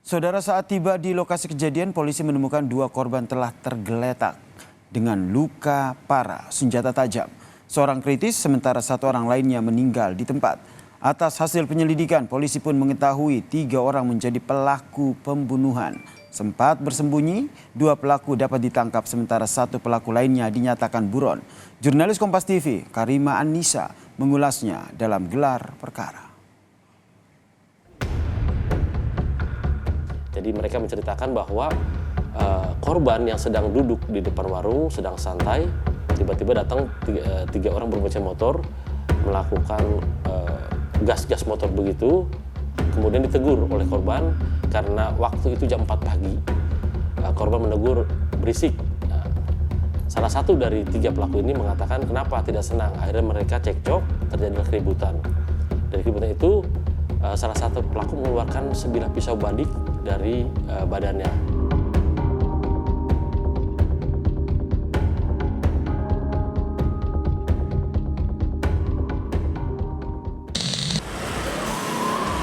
Saudara, saat tiba di lokasi kejadian, polisi menemukan 2 korban telah tergeletak dengan luka parah senjata tajam. Seorang kritis sementara 1 orang lainnya meninggal di tempat. Atas hasil penyelidikan, polisi pun mengetahui 3 orang menjadi pelaku pembunuhan. Sempat bersembunyi, 2 pelaku dapat ditangkap sementara 1 pelaku lainnya dinyatakan buron. Jurnalis Kompas TV, Karima Annisa, mengulasnya dalam Gelar Perkara. Jadi mereka menceritakan bahwa korban yang sedang duduk di depan warung, sedang santai, tiba-tiba datang 3 orang bermacam motor, melakukan gas motor begitu, kemudian ditegur oleh korban karena waktu itu jam 4 pagi. Korban menegur berisik. Salah satu dari 3 pelaku ini mengatakan kenapa tidak senang. Akhirnya mereka cekcok, terjadi keributan. Dari keributan itu, salah satu pelaku mengeluarkan sebilah pisau badik dari badannya.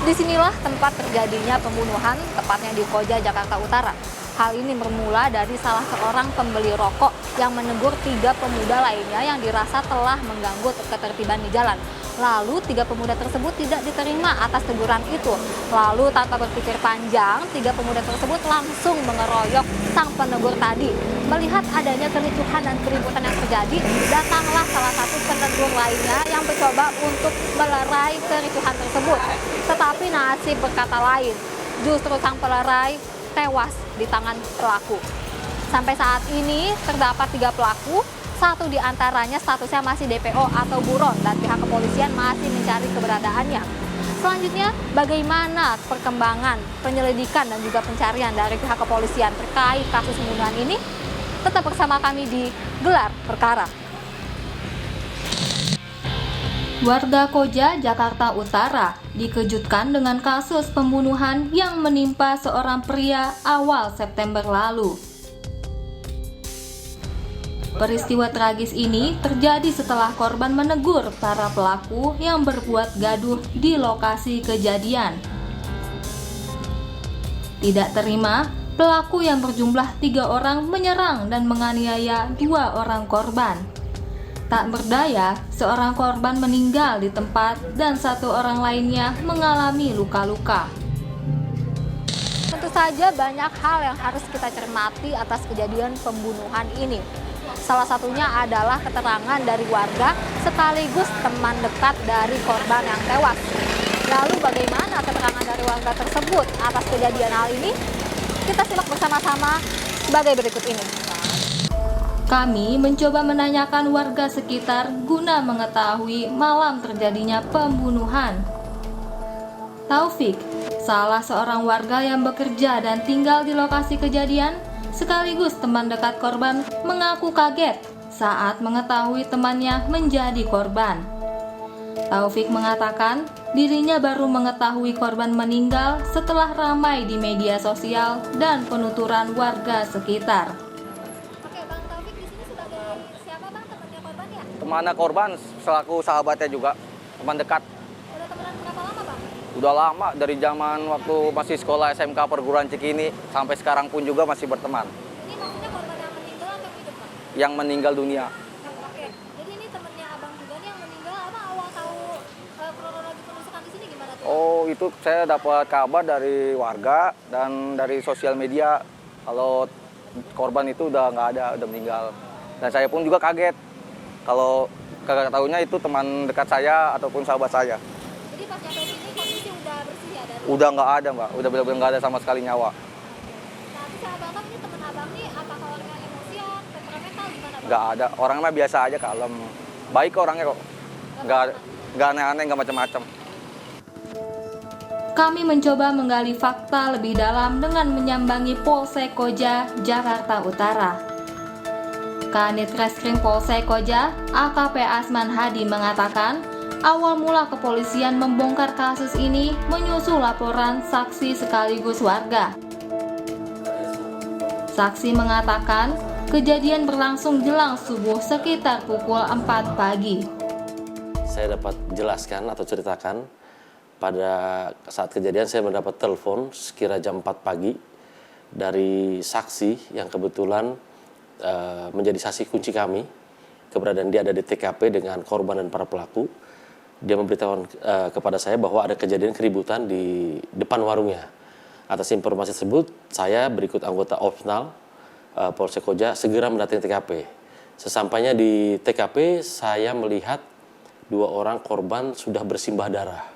Disinilah tempat terjadinya pembunuhan, tepatnya di Koja, Jakarta Utara. Hal ini bermula dari salah seorang pembeli rokok yang menegur 3 pemuda lainnya yang dirasa telah mengganggu ketertiban di jalan. Lalu 3 pemuda tersebut tidak diterima atas teguran itu. Lalu tanpa berpikir panjang, 3 pemuda tersebut langsung mengeroyok sang penegur tadi. Melihat adanya kericuhan dan keributan yang terjadi, datanglah salah satu penegur lainnya yang mencoba untuk melerai kericuhan tersebut. Tetapi nasib berkata lain, justru sang pelerai tewas di tangan pelaku. Sampai saat ini terdapat 3 pelaku, 1 di antaranya statusnya masih DPO atau buron dan pihak kepolisian masih mencari keberadaannya. Selanjutnya, bagaimana perkembangan penyelidikan dan juga pencarian dari pihak kepolisian terkait kasus pembunuhan ini? Tetap bersama kami di Gelar Perkara. Warga Koja, Jakarta Utara dikejutkan dengan kasus pembunuhan yang menimpa seorang pria awal September lalu. Peristiwa tragis ini terjadi setelah korban menegur para pelaku yang berbuat gaduh di lokasi kejadian. Tidak terima, pelaku yang berjumlah 3 orang menyerang dan menganiaya 2 orang korban. Tak berdaya, seorang korban meninggal di tempat dan 1 orang lainnya mengalami luka-luka. Tentu saja banyak hal yang harus kita cermati atas kejadian pembunuhan ini. Salah satunya adalah keterangan dari warga sekaligus teman dekat dari korban yang tewas. Lalu bagaimana keterangan dari warga tersebut atas kejadian hal ini? Kita simak bersama-sama sebagai berikut ini. Kami mencoba menanyakan warga sekitar guna mengetahui malam terjadinya pembunuhan. Taufik, salah seorang warga yang bekerja dan tinggal di lokasi kejadian, sekaligus teman dekat korban, mengaku kaget saat mengetahui temannya menjadi korban. Taufik mengatakan dirinya baru mengetahui korban meninggal setelah ramai di media sosial dan penuturan warga sekitar. Oke, Bang Taufik di sini sebagai siapa, Bang, temannya korban ya? Temannya korban selaku sahabatnya juga, teman dekat. Udah temenan berapa lama, Bang? Udah lama, dari zaman waktu masih sekolah SMK Perguruan Cikini sampai sekarang pun juga masih berteman. Ini maksudnya korban yang meninggal atau hidup, Bang? Yang meninggal dunia. Oke, jadi ini temennya Abang juga nih yang meninggal. Abang awal tahu kronologi penusukan di sini gimana tuh? Oh, itu saya dapat kabar dari warga dan dari sosial media kalau korban itu udah nggak ada, udah meninggal. Dan saya pun juga kaget kalau kagak tahunya itu teman dekat saya ataupun sahabat saya. Jadi pas nyampe sini kondisi udah bersih ya dari? Udah nggak ada, Mbak. Udah benar-benar nggak ada sama sekali nyawa. Nah, terus abang ini temen abang nih apakah orangnya emosian, temperamental gimana, Bang? Nggak ada. Orangnya mah biasa aja, kalem. Baik kok orangnya kok. Nggak aneh-aneh, nggak macam-macam. Kami mencoba menggali fakta lebih dalam dengan menyambangi Polsek Koja, Jakarta Utara. Kanit Reskrim Polsek Koja, AKP Asman Hadi mengatakan, awal mula kepolisian membongkar kasus ini menyusul laporan saksi sekaligus warga. Saksi mengatakan, kejadian berlangsung jelang subuh sekitar pukul 4 pagi. Saya dapat jelaskan atau ceritakan pada saat kejadian saya mendapat telepon sekira jam 4 pagi dari saksi yang kebetulan menjadi saksi kunci kami. Keberadaan dia ada di TKP dengan korban dan para pelaku. Dia memberitahu kepada saya bahwa ada kejadian keributan di depan warungnya. Atas informasi tersebut, saya berikut anggota Opsnal Polsek Koja segera mendatangi TKP. Sesampainya di TKP, saya melihat 2 orang korban sudah bersimbah darah,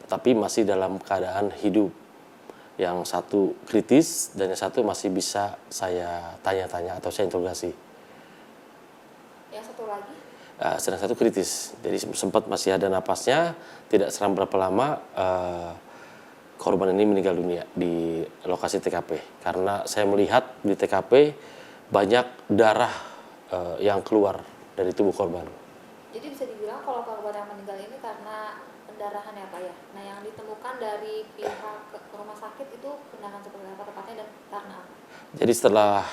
tetapi masih dalam keadaan hidup. Yang satu kritis dan yang satu masih bisa saya tanya-tanya atau saya interogasi. Yang satu lagi? Sedang satu kritis, jadi sempat masih ada napasnya, tidak selang berapa lama korban ini meninggal dunia di lokasi TKP. Karena saya melihat di TKP banyak darah yang keluar dari tubuh korban. Jadi bisa dibilang kalau korban yang meninggal ini karena pendarahan ya Pak ya? Nah yang ditemukan dari pihak rumah sakit itu pendarahan seperti apa tepatnya dan karena apa? Jadi setelah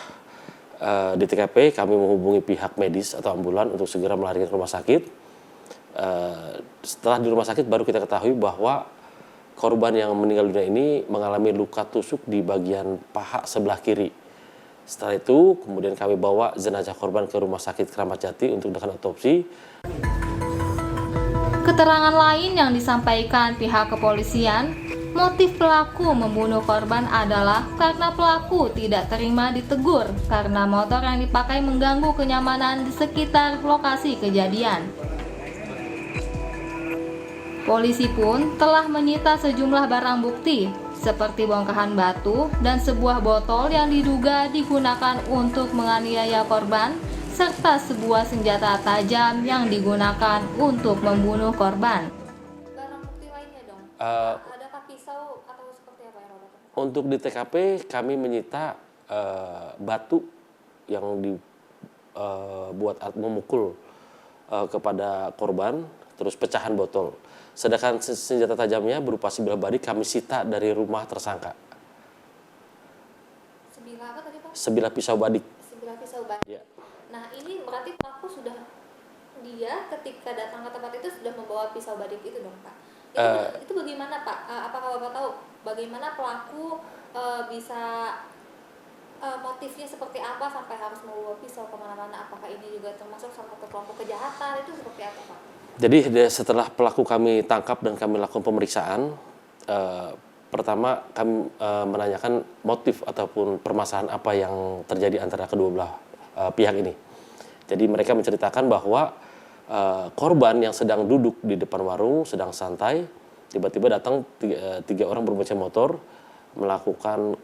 di TKP kami menghubungi pihak medis atau ambulan untuk segera melarikan ke rumah sakit. Setelah di rumah sakit baru kita ketahui bahwa korban yang meninggal dunia ini mengalami luka tusuk di bagian paha sebelah kiri. Setelah itu kemudian kami bawa jenazah korban ke Rumah Sakit Keramat Jati untuk dilakukan otopsi. Keterangan lain yang disampaikan pihak kepolisian, motif pelaku membunuh korban adalah karena pelaku tidak terima ditegur karena motor yang dipakai mengganggu kenyamanan di sekitar lokasi kejadian. Polisi pun telah menyita sejumlah barang bukti seperti bongkahan batu dan sebuah botol yang diduga digunakan untuk menganiaya korban serta sebuah senjata tajam yang digunakan untuk membunuh korban. Barang bukti lainnya dong? Adakah pisau atau seperti apa yang Bapak temukan? Untuk di TKP kami menyita batu yang dibuat alat memukul kepada korban, terus pecahan botol. Sedangkan senjata tajamnya berupa sebilah badik kami sita dari rumah tersangka. Sebilah apa tadi Pak? Sebilah pisau badik. Sebilah pisau badik. Ya. Nah ini berarti pelaku sudah, dia ketika datang ke tempat itu sudah membawa pisau badik itu dong Pak? Itu bagaimana Pak? Apakah Bapak tahu bagaimana pelaku bisa motifnya seperti apa sampai harus membawa pisau kemana-mana? Apakah ini juga termasuk salah satu kelompok kejahatan? Itu seperti apa Pak? Jadi setelah pelaku kami tangkap dan kami lakukan pemeriksaan, pertama kami menanyakan motif ataupun permasalahan apa yang terjadi antara kedua belah pihak ini. Jadi mereka menceritakan bahwa korban yang sedang duduk di depan warung, sedang santai, tiba-tiba datang tiga orang berboncengan motor, melakukan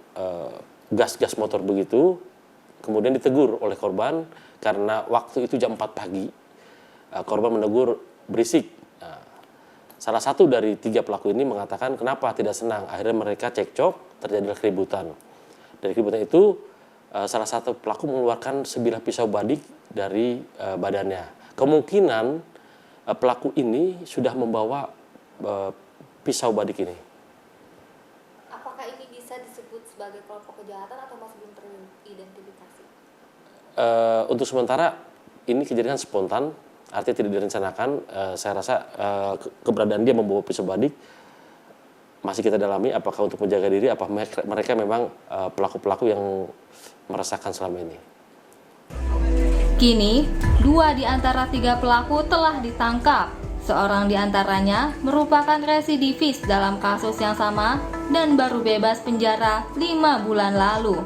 gas motor begitu, kemudian ditegur oleh korban karena waktu itu jam 4 pagi. Korban menegur berisik. Nah, salah satu dari 3 pelaku ini mengatakan kenapa tidak senang. Akhirnya mereka cekcok, terjadi keributan. Dari keributan itu salah satu pelaku mengeluarkan sebilah pisau badik dari badannya. Kemungkinan pelaku ini sudah membawa pisau badik ini. Apakah ini bisa disebut sebagai kelompok kejahatan atau masih belum teridentifikasi? Untuk sementara ini kejadian spontan, artinya tidak direncanakan. Saya rasa keberadaan dia membawa pisau badik masih kita dalami apakah untuk menjaga diri, apa mereka memang pelaku-pelaku yang merasakan selama ini. Kini, 2 di antara 3 pelaku telah ditangkap. Seorang di antaranya merupakan residivis dalam kasus yang sama dan baru bebas penjara 5 bulan lalu.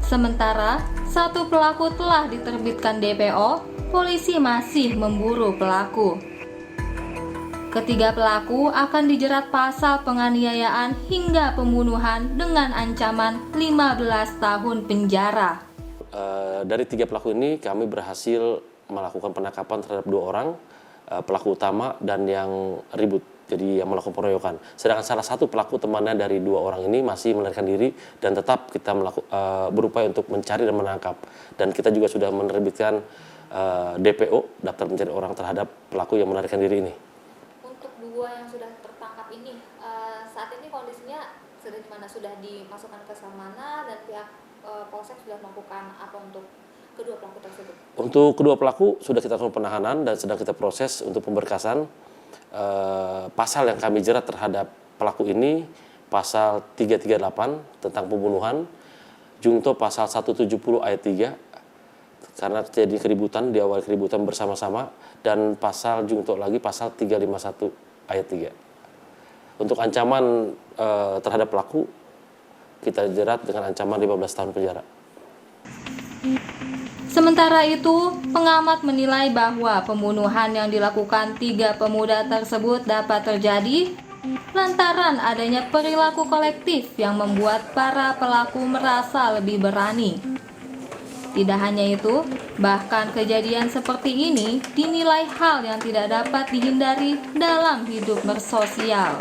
Sementara, 1 pelaku telah diterbitkan DPO, polisi masih memburu pelaku. Ketiga pelaku akan dijerat pasal penganiayaan hingga pembunuhan dengan ancaman 15 tahun penjara. Dari 3 pelaku ini kami berhasil melakukan penangkapan terhadap 2 orang, pelaku utama dan yang ribut, jadi yang melakukan pengeroyokan. Sedangkan salah satu pelaku temannya dari 2 orang ini masih melarikan diri dan tetap kita berupaya untuk mencari dan menangkap. Dan kita juga sudah menerbitkan DPO, daftar pencarian orang terhadap pelaku yang melarikan diri ini. Untuk 2 yang sudah tertangkap ini, saat ini kondisinya sudah di mana? Sudah dimasukkan ke sel mana dan pihak Polsek sudah melakukan apa untuk kedua pelaku tersebut? Untuk kedua pelaku sudah kita lakukan penahanan dan sedang kita proses untuk pemberkasan pasal yang kami jerat terhadap pelaku ini pasal 338 tentang pembunuhan, junto pasal 170 ayat 3 karena terjadi keributan, diawali keributan bersama-sama, dan pasal junto lagi pasal 351 ayat 3. Untuk ancaman terhadap pelaku kita jerat dengan ancaman 15 tahun penjara. Sementara itu, pengamat menilai bahwa pembunuhan yang dilakukan 3 pemuda tersebut dapat terjadi lantaran adanya perilaku kolektif yang membuat para pelaku merasa lebih berani. Tidak hanya itu, bahkan kejadian seperti ini dinilai hal yang tidak dapat dihindari dalam hidup bersosial.